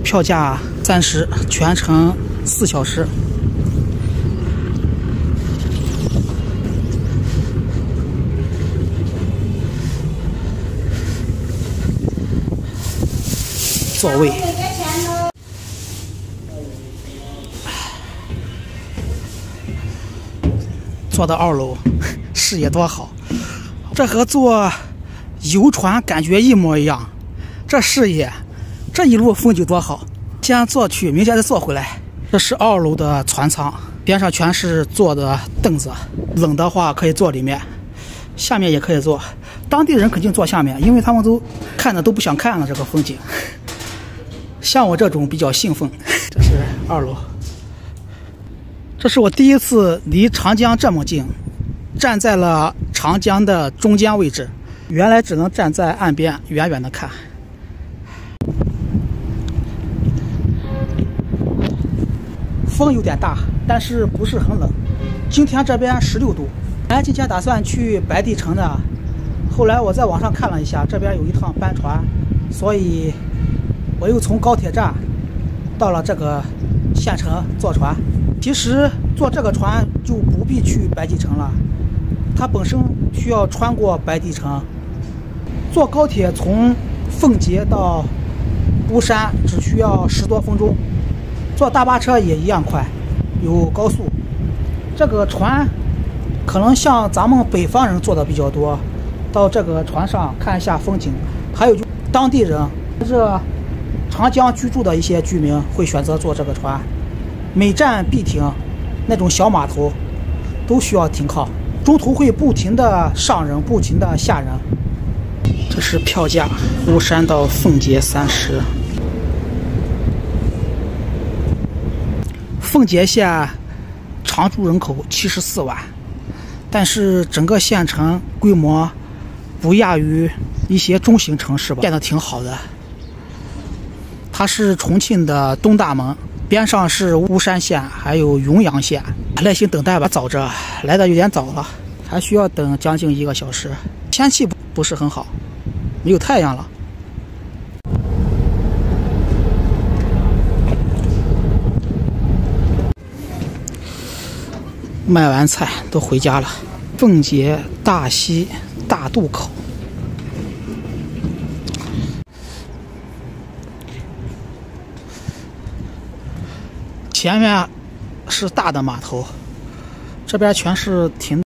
票价30，全程4小时。座位。坐到2楼，视野多好，这和坐游船感觉一模一样。这视野，这一路风景多好。先坐去，明天再坐回来。这是2楼的船舱，边上全是坐的凳子，冷的话可以坐里面，下面也可以坐。当地人肯定坐下面，因为他们都看的都不想看了这个风景。像我这种比较兴奋。这是2楼。这是我第一次离长江这么近，站在了长江的中间位置，原来只能站在岸边远远的看。风有点大，但是不是很冷。今天这边16度。本来今天打算去白帝城的，后来我在网上看了一下，这边有一趟班船，所以我又从高铁站到了这个县城坐船。其实坐这个船就不必去白帝城了，它本身需要穿过白帝城。坐高铁从奉节到巫山只需要10多分钟，坐大巴车也一样快，有高速。这个船可能像咱们北方人坐的比较多，到这个船上看一下风景。还有就当地人，这长江居住的一些居民会选择坐这个船。每站必停，那种小码头都需要停靠，中途会不停的上人，不停的下人。这是票价，巫山到奉节30。奉节县常住人口74万，但是整个县城规模不亚于一些中型城市吧，建得挺好的。它是重庆的东大门。边上是巫山县，还有永阳县。耐心等待吧，早着来的有点早了，还需要等将近1个小时。天气不是很好，没有太阳了。卖完菜都回家了。奉节大溪大渡口。前面是大的码头，这边全是停。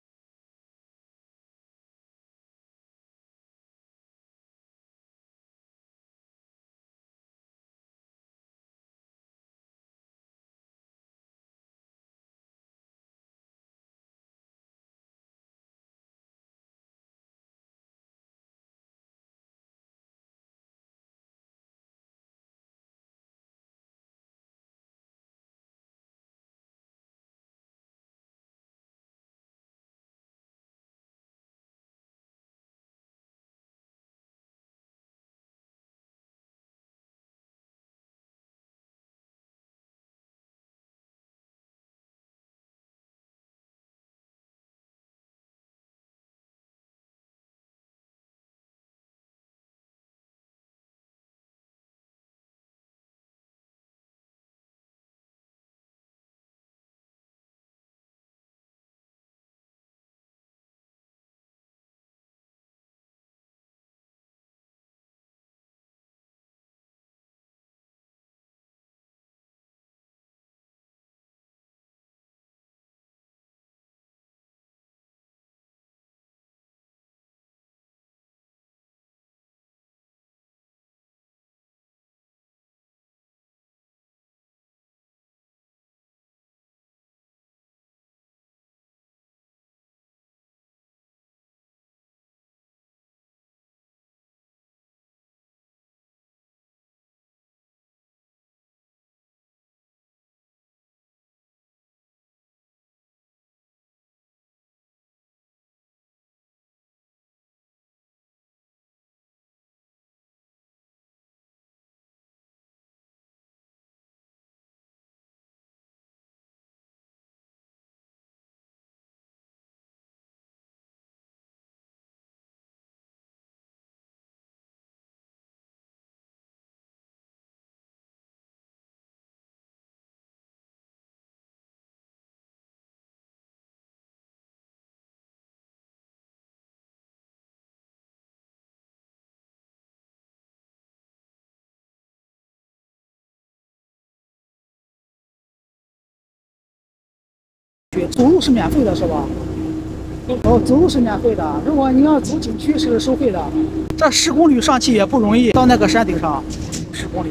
走路是免费的，是吧？哦，走路是免费的，如果你要走景区是收费的。这10公里上去也不容易，到那个山顶上10公里。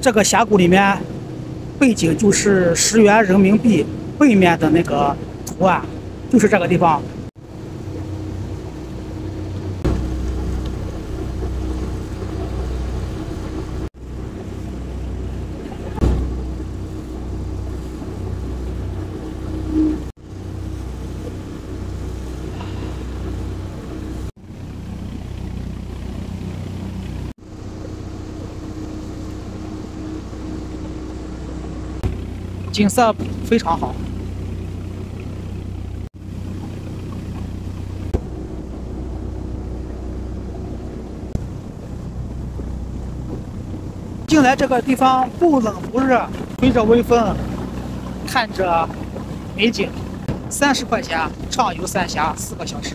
这个峡谷里面，背景就是10元人民币背面的那个图案，就是这个地方。景色非常好。进来这个地方不冷不热，吹着微风，看着美景，30块钱畅游三峡4个小时。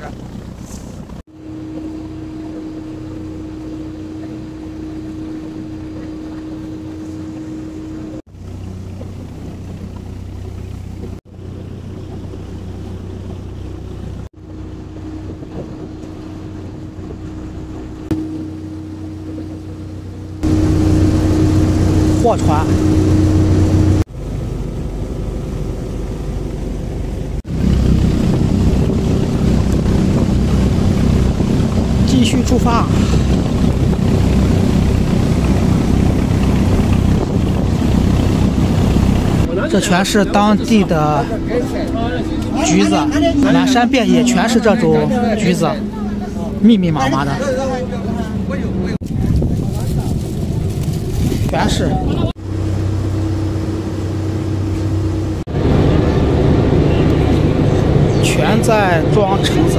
货船，继续出发。这全是当地的橘子，满山遍野全是这种橘子，密密麻麻的。全是，全在装橙子。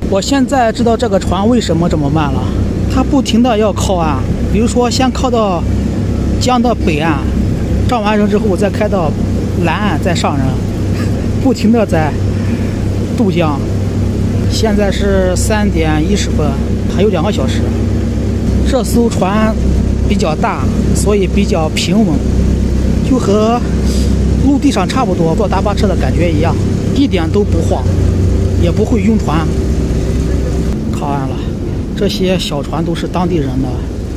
我现在知道这个船为什么这么慢了，它不停的要靠岸，比如说先靠到江的北岸，上完人之后再开到南岸再上人，不停的在渡江。现在是3点10分，还有2个小时。这艘船比较大，所以比较平稳，就和陆地上差不多，坐大巴车的感觉一样，一点都不晃，也不会晕船。靠岸了，这些小船都是当地人的。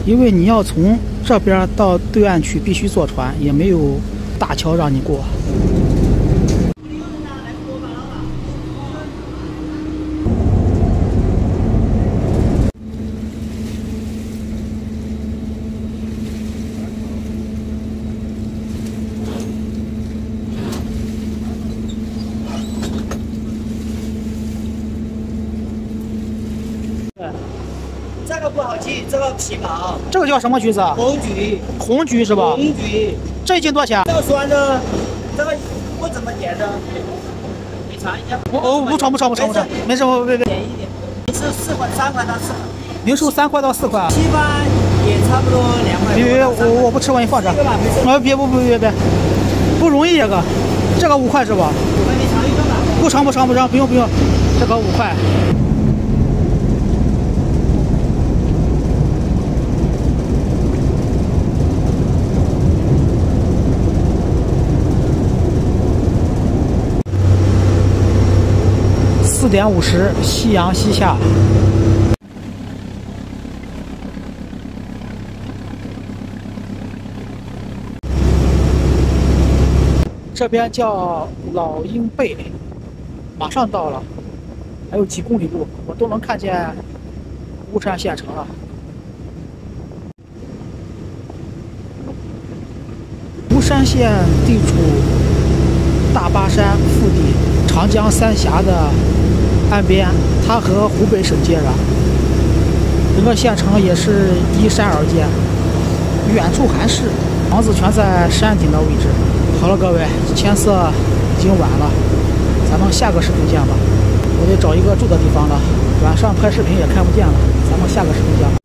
因为你要从这边到对岸去，必须坐船，也没有大桥让你过。这个不好记，这个皮毛。这个叫什么橘子？红橘。红橘是吧？红橘。这一斤多少钱？这个酸的，这个不怎么甜的。你尝一下。哦，不尝，没事，别。便宜一点。是3块到4块。零售3块到4块。西瓜也差不多2块。别，我不吃，我给你放这。别，不容易这个，这个5块是吧？你尝一个吧。不尝，不用，这个5块。4点50，夕阳西下。这边叫老鹰背，马上到了，还有几公里路，我都能看见巫山县城了。巫山县地处大巴山腹地，长江三峡的岸边，它和湖北省接壤，整个县城也是依山而建，远处还是房子全在山顶的位置。好了，各位，天色已经晚了，咱们下个视频见吧。我得找一个住的地方了，晚上拍视频也看不见了。咱们下个视频见吧。